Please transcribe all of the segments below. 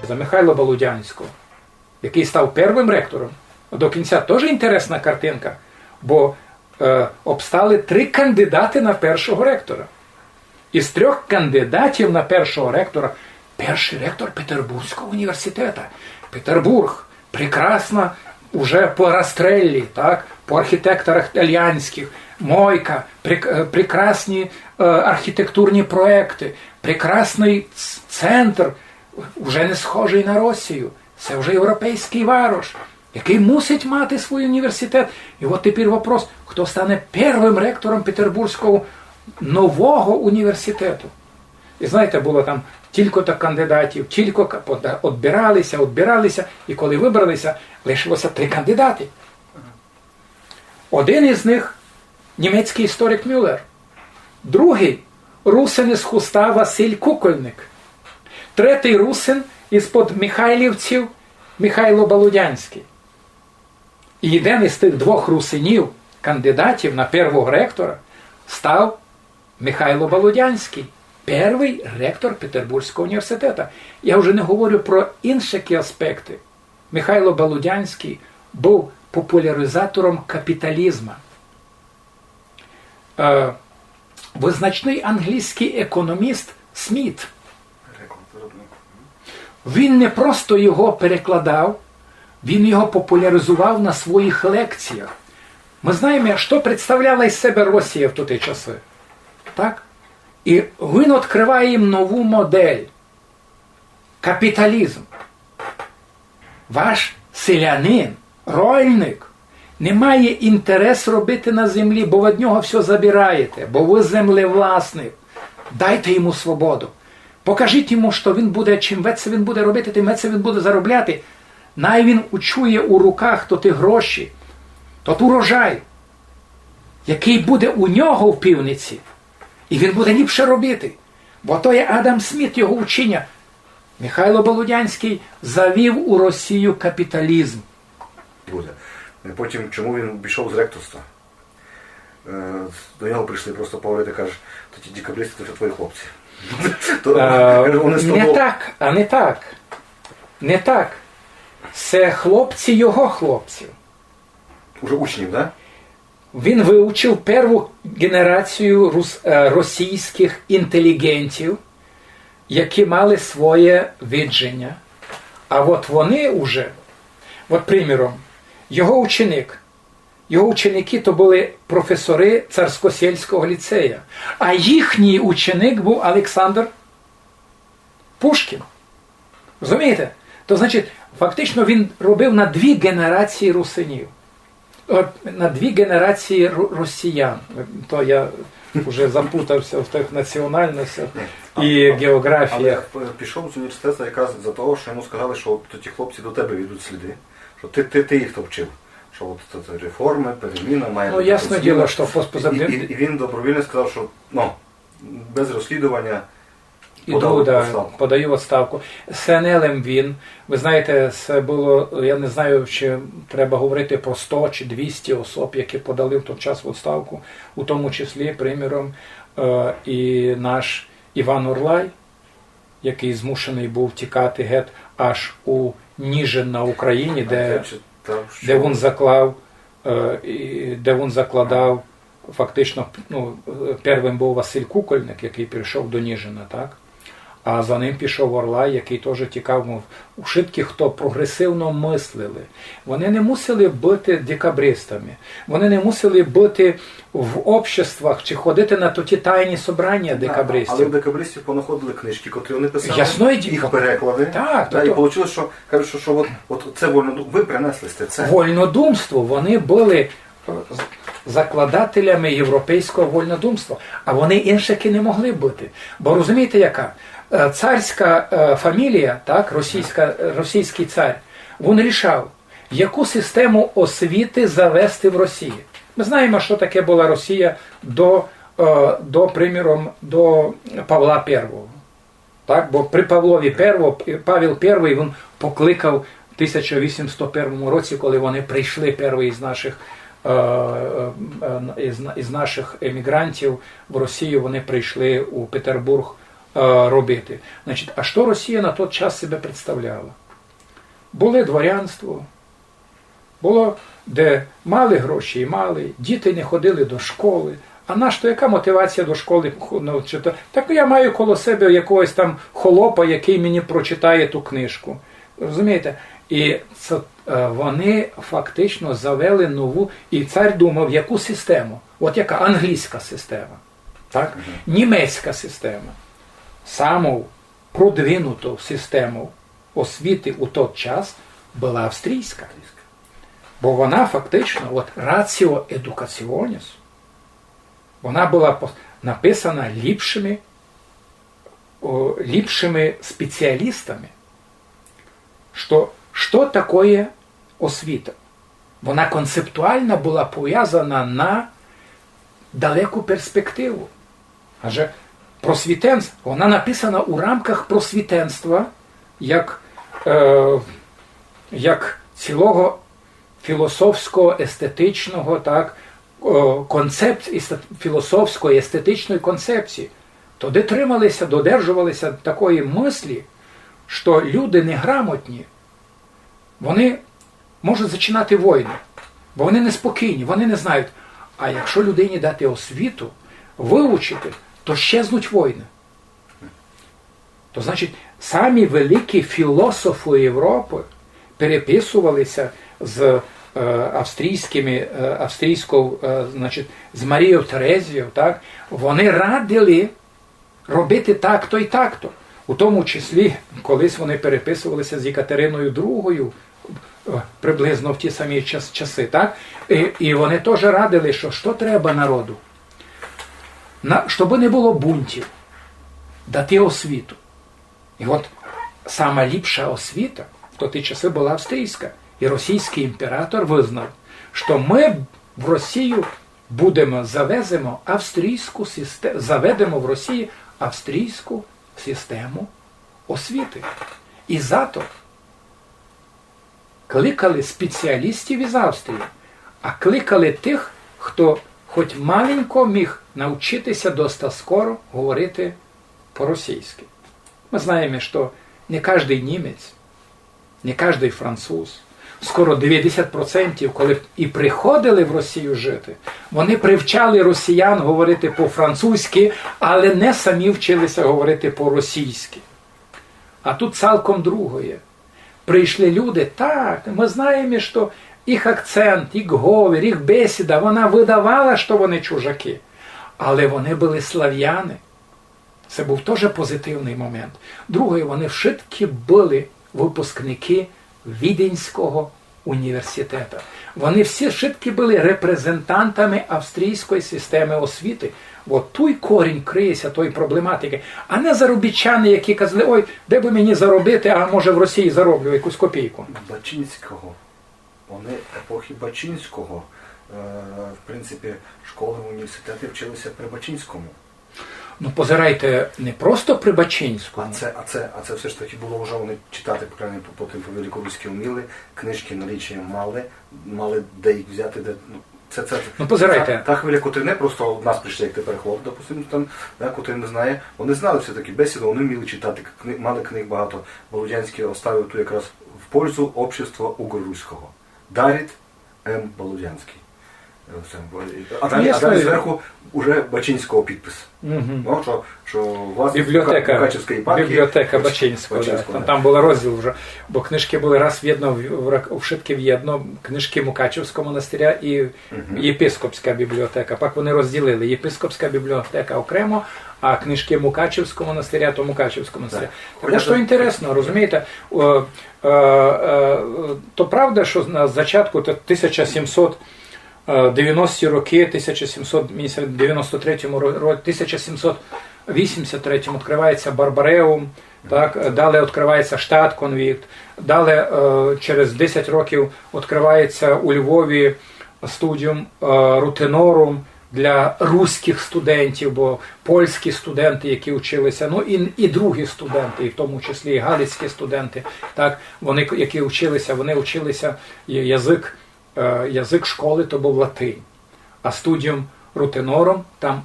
за Михайла Болудянського, який став першим ректором. До кінця теж інтересна картинка, бо обстали 3 кандидати на першого ректора. Із 3 кандидатів на першого ректора перший ректор Петербурзького університету. Петербург, прекрасно, уже по Растреллі, так, по архітекторах італійських, Мойка, прекрасні архітектурні проекти, прекрасний центр, вже не схожий на Росію. Це вже європейський варош, який мусить мати свій університет. І от тепер вопрос, хто стане першим ректором Петербурзького нового університету. І знаєте, було там тільки-то кандидатів, тільки відбиралися, і коли вибралися, лишилося 3 кандидати. Один із них – німецький історик Мюллер. Другий – русин із Хуста Василь Кукольник. Третій русин із-под Михайлівців Михайло Болудянський. І один із тих 2 русинів, кандидатів на першого ректора, став Михайло Болудянський, перший ректор Петербурзького університету. Я вже не говорю про інші аспекти. Михайло Болудянський був популяризатором капіталізму. Визначний англійський економіст Сміт. Він не просто його перекладав, він його популяризував на своїх лекціях. Ми знаємо, що представляла із себе Росія в ті часи. Так? І він відкриває їм нову модель. Капіталізм. Ваш селянин, рольник, не має інтерес робити на землі, бо ви від нього все забираєте, бо ви землевласник. Дайте йому свободу. Покажіть йому, що він буде, чим веце він буде робити, тим веце він буде заробляти. Най він учує у руках то ті гроші, тот урожай, який буде у нього в півниці. І він буде ліпше робити. Бо то є Адам Сміт, його учення. Михайло Болудянський завів у Росію капіталізм. Потім, чому він пішов з ректорства? До нього прийшли просто поговорити, кажуть, то ті декабристи, це твої хлопці. Не так, а не так. Не так. Це хлопці його хлопців. Уже учнів, так? Він вивчив першу генерацію російських інтелігентів, які мали своє видження. А от вони вже, от приміром, його ученики то були професори Царськосельського ліцею, а їхній ученик був Олександр Пушкін. Розумієте? То значить, фактично він робив на 2 генерації русинів. На 2 генерації росіян. То я вже запутався в тих національностях і географіях. Але пішов з університету якраз за того, що йому сказали, що ті хлопці до тебе ведуть сліди, що ти їх то вчив. Що от реформи, переміна має бути. Ясно діло, що і він добровільно сказав, що без розслідування подаю відставку. СНЛ він, ви знаєте, це було, я не знаю, чи треба говорити про 100 чи 200 особ, які подали в той час відставку, у тому числі, приміром, і наш Іван Орлай, який змушений був тікати геть аж у Ніжин на Україні, де він закладав, фактично, першим був Василь Кукольник, який прийшов до Ніжина, так? А за ним пішов Орлай, який теж тікав, мов, ушибки, хто прогресивно мислили. Вони не мусили бути декабристами, вони не мусили бути в обществах чи ходити на ті тайні собрання декабристів. Але в декабристів понаходили книжки, котрі вони писали, їх переклади. І вийшло, що кажуть, що от це вольнодумство, ви принесли це. Вольнодумство, вони були закладателями європейського вольнодумства, а вони іншики не могли бути. Бо розумієте, яка? Царська фамілія, так, російський цар, він рішав, яку систему освіти завести в Росії. Ми знаємо, що таке була Росія приміром, до Павла I. Так? Бо при Павлові Павел І він покликав в 1801 році, коли вони прийшли, перший із наших емігрантів в Росію, вони прийшли у Петербург робити. Значить, а що Росія на той час себе представляла? Були дворянство, було, де мали гроші і мали, діти не ходили до школи. А нащо, яка мотивація до школи? Так я маю коло себе якогось там холопа, який мені прочитає ту книжку. Розумієте? І це, вони фактично завели нову, і цар думав, яку систему? От яка англійська система, так? Німецька система. Саму продвинуту систему освіти у той час була австрійська. Бо вона фактично, от раціо едукаціоніс, вона була написана ліпшими спеціалістами. Що таке освіта? Вона концептуально була пов'язана на далеку перспективу. Адже просвітенство, вона написана у рамках просвітенства як цілого філософського, естетичного, так, філософської, естетичної концепції. Туди додержувалися такої мислі, що люди неграмотні, вони можуть зачинати війни, бо вони неспокійні, вони не знають. А якщо людині дати освіту, вивчити, то щезнуть війни. То значить, самі великі філософи Європи переписувалися з з Марією Терезією, так? Вони радили робити так-то і так-то. У тому числі, колись вони переписувалися з Екатериною II, приблизно в ті самі часи, так? І вони теж радили, що треба народу? Щоб не було бунтів, дати освіту. І от сама ліпша освіта в ті часи була австрійська. І російський імператор визнав, що ми в Росію заведемо в Росії австрійську систему освіти. І зато кликали спеціалістів із Австрії, а кликали тих, хто хоч маленько міг навчитися досить скоро говорити по-російськи. Ми знаємо, що не кожен німець, не кожен француз, скоро 90%, коли і приходили в Росію жити, вони привчали росіян говорити по-французьки, але не самі вчилися говорити по-російськи. А тут цілком другое. Прийшли люди, так, ми знаємо, що їх акцент, їх говор, їх бесіда, вона видавала, що вони чужаки. Але вони були слав'яни. Це був теж позитивний момент. Друге, вони всі були випускники Віденського університету. Вони всі були репрезентантами австрійської системи освіти. От той корінь криється, тої проблематики. А не заробітчани, які казали, ой, де би мені заробити, а може в Росії зароблю якусь копійку. Бачинського. Вони епохи Бачинського, в принципі, школи, університети вчилися при Бачинському. Ну, позирайте, не просто при Бачинському. А це все ж таки було вже, вони читати, по крайній потім по-великоруськи вміли, книжки налічення мали де їх взяти, де... Ну, позирайте. Та хвиля, котрі не просто в нас прийшли, як тепер хлоп, допустимо, там, котрий не знає, вони знали все-таки бесіду, вони вміли читати, мали книг багато. Болудянський оставив ту якраз в пользу общества угорського. Дарит М. Болудянський. А далі зверху вже Бачинського підпис. Ну, що власне Мукачевська єпархія. Бібліотека Бачинського. Да. Там був розділ вже, бо книжки були раз вшитки в єдно, книжки Мукачевського монастиря і єпископська бібліотека. Пак вони розділили. Єпископська бібліотека окремо, а книжки Мукачевського монастиря, то Мукачевського монастиря. Так що інтересно, розумієте, то правда, що на початку 1790 роки, 1783 відкривається Барбареум, так, далі відкривається Штатконвікт, далі через 10 років відкривається у Львові студіум Рутенорум для руських студентів, бо польські студенти, які вчилися, ну і другі студенти, і в тому числі і галицькі студенти, так, вони, які вчилися, вони вчилися язик школи, то був латинь. А студіум Рутенорум, там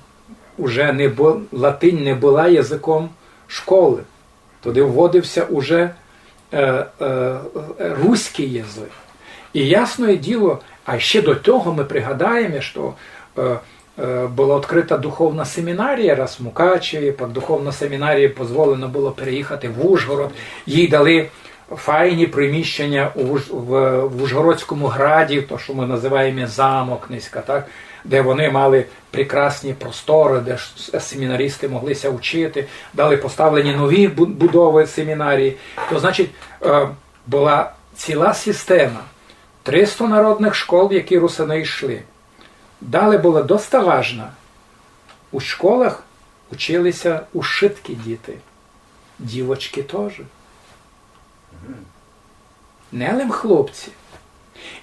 уже латинь не була язиком школи. Туди вводився уже руський язик. І ясне діло, а ще до того ми пригадаємо, що була відкрита духовна семінарія раз в Мукачеві, по духовній семінарії дозволено було переїхати в Ужгород, їй дали файні приміщення в Ужгородському граді, то, що ми називаємо замок низька, так? Де вони мали прекрасні простори, де семінаристи моглися вчити, дали поставлені нові будови семінарії. То, значить, була ціла система, 300 народних школ, в які русини йшли. Далі було досить важно. У школах училися ушиткі діти. Дівочки теж. Не лим хлопці.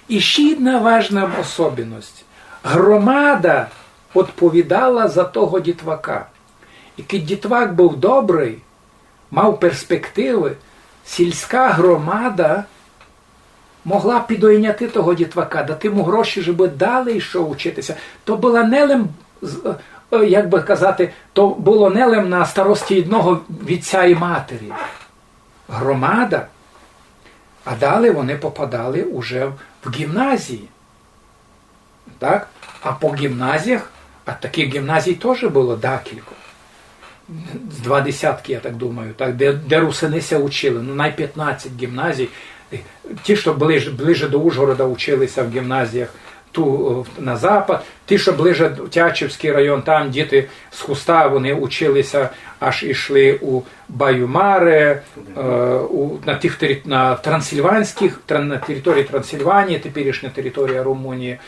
І ще одна важна особливість. Громада відповідала за того дітвака. Який дітвак був добрий, мав перспективи, сільська громада могла підойняти того дітвака, дати йому гроші, щоб далі йшов вчитися. То була нелем, як би казати, то було нелем на старості одного вітця і матері. Громада. А далі вони попадали уже в гімназії. Так? А по гімназіях, а таких гімназій теж було декілька. 20, я так думаю, так? Де русинися учили. Ну, най 15 гімназій. Ті, що ближе до Ужгорода училися в гімназіях ту на запад, ті, що ближе в Тячівський район, там діти з Хуста, вони училися, аж ішли у Баюмаре, на Трансильванських, на території Трансильванії, теперішня територія Румунії,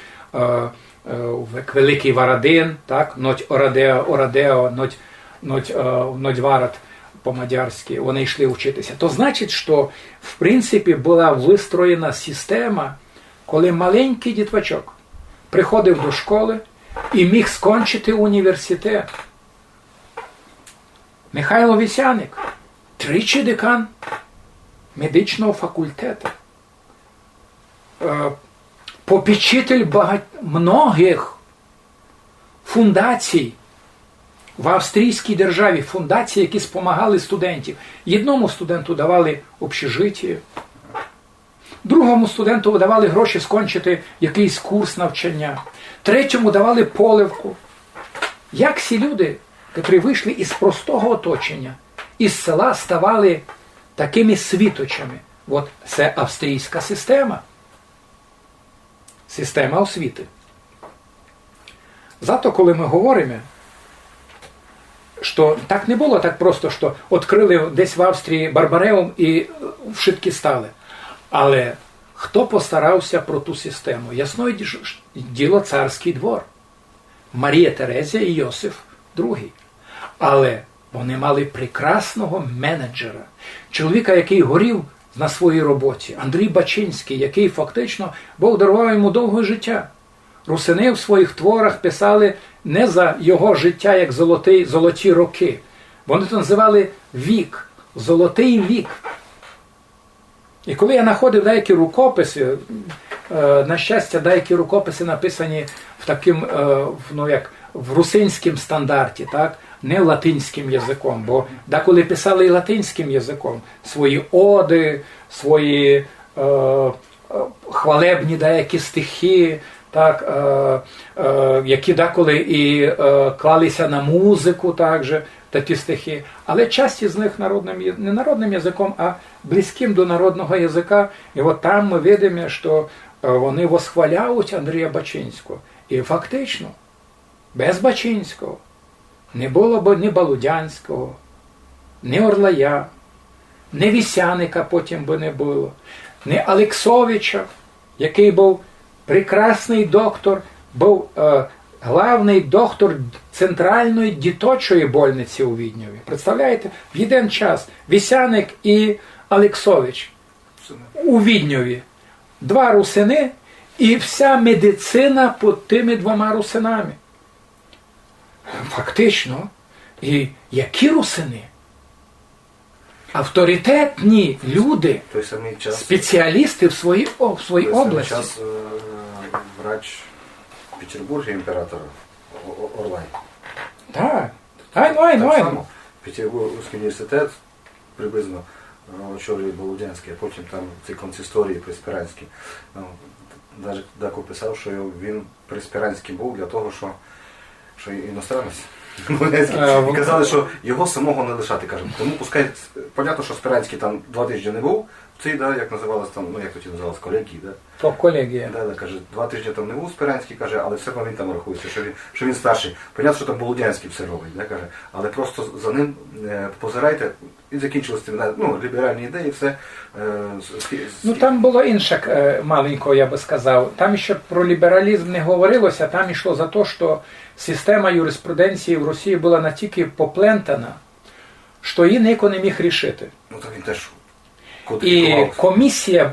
Великий Варадин, так, ноть Орадео, ноть Варад по-мадярськи, вони йшли вчитися. То значить, що в принципі була вистроєна система, коли маленький дітвачок приходив до школи і міг скончити університет. Михайло Вісяник, тричі декан медичного факультету, попечитель многих фундацій в австрійській державі, фундації, які допомагали студентів. Одному студенту давали общежиття, другому студенту давали гроші скончити якийсь курс навчання, третьому давали поливку. Як ці люди, які вийшли із простого оточення, із села, ставали такими світочами? От це австрійська система. Система освіти. Зато коли ми говоримо, що так не було так просто, що відкрили десь в Австрії Барбареум і вшитки стали. Але хто постарався про ту систему? Ясно діло царський двор. Марія Терезія і Йосиф II. Але вони мали прекрасного менеджера. Чоловіка, який горів на своїй роботі. Андрій Бачинський, який фактично Бог дарував йому довге життя. Русини в своїх творах писали не за його життя, як золоті роки. Вони це називали вік, золотий вік. І коли я знаходив деякі рукописи, на щастя, деякі рукописи написані в таким, ну як в русинському стандарті, так? Не латинським язиком, бо деколи писали і латинським язиком свої оди, свої хвалебні деякі стихи, так, які деколи і клалися на музику також, такі стихи. Але часті з них не народним язиком, а близьким до народного язика. І от там ми бачимо, що вони восхваляють Андрія Бачинського. І фактично, без Бачинського не було б ні Балудянського, ні Орлая, ні Вісяника потім би не було, ні Алексовича, який був прекрасний доктор, був главний доктор центральної діточої больниці у Віднєві. Представляєте? В один час Вісяник і Алексович у Віднєві. Два русини і вся медицина під тими двома русинами. Фактично, і які русини? Авторитетні люди, той самий час, спеціалісти в своїй області. Час врач Петербурга імператора Орлай. Так. Ай. Петербурзький університет приблизно очолює Болудянський, а потім там ці консисторії преспіранські. Навіть Дако писав, що він преспіранський був для того, що іностранець. І казали, що його самого не лишати, кажуть. Тому пускай, понятно, що Спиранський там 2 тижні не був, цей, да, як називалось там, ну як тоді називалось, колегії, да? То колегія. Да, каже, 2 тижні там не був Спиранський, каже, але все одно він там рахується, що він старший. Понятно, що там Болудянський все робить, да, каже, але просто за ним позирайте, і закінчилось тим, ну, ліберальні ідеї, все. Ну там було інше маленько, я би сказав. Там ще про лібералізм не говорилося, там йшло за те, що система юриспруденції в Росії була настільки поплентана, що її ніхто не міг рішити. Ну так він теж І кодифікувався. комісія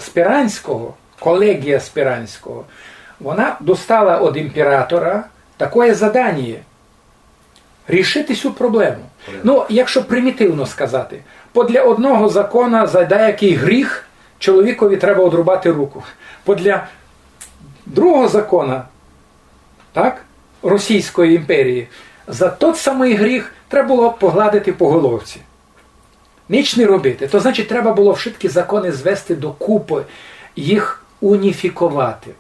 Спиранського, колегія Спиранського, вона достала від імператора таке завдання – рішити цю проблему. Ну, якщо примітивно сказати, для одного закону за деякий гріх чоловікові треба одрубати руку. Для другого закону, так, Російської імперії, за той самий гріх треба було погладити по головці. Ніч не робити. То значить, треба було всі закони звести докупи, їх уніфікувати.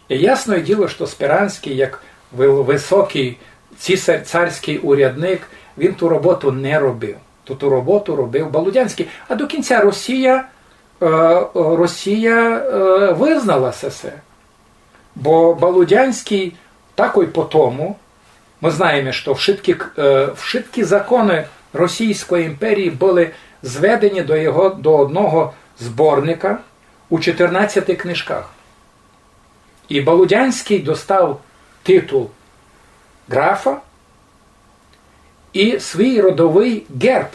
І ясно діло, що Спиранський, як високий царський урядник, він ту роботу не робив. Ту роботу робив Болудянський. А до кінця Росія визнала це. Бо Болудянський такой по тому, ми знаємо, що всі закони Російської імперії були зведені до одного зборника у 14 книжках. І Болудянський достав титул графа і свій родовий герб,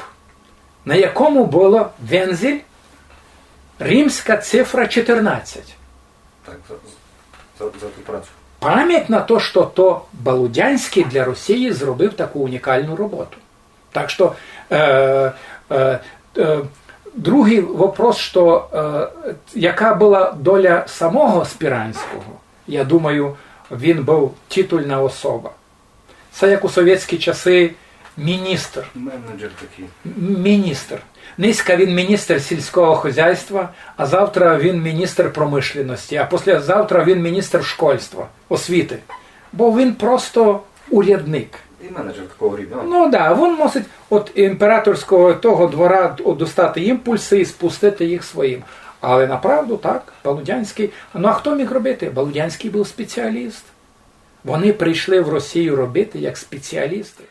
на якому було вензель, римська цифра 14. Так, за ту працю. Пам'ять на те, що то Болудянський для Росії зробив таку унікальну роботу. Так що другий вопрос, що яка була доля самого Спиранського, я думаю, він був титульна особа. Це як у совєтські часи міністр. Менеджер такий. Міністр. Низька він міністр сільського хозяйства, а завтра він міністр промишленості, а післязавтра він міністр школьства, освіти. Бо він просто урядник. І менеджер такого рівня. Ну да, він мусить від імператорського того двора достати імпульси і спустити їх своїм. Але направду так, Болудянський. Ну а хто міг робити? Болудянський був спеціаліст. Вони прийшли в Росію робити як спеціалісти.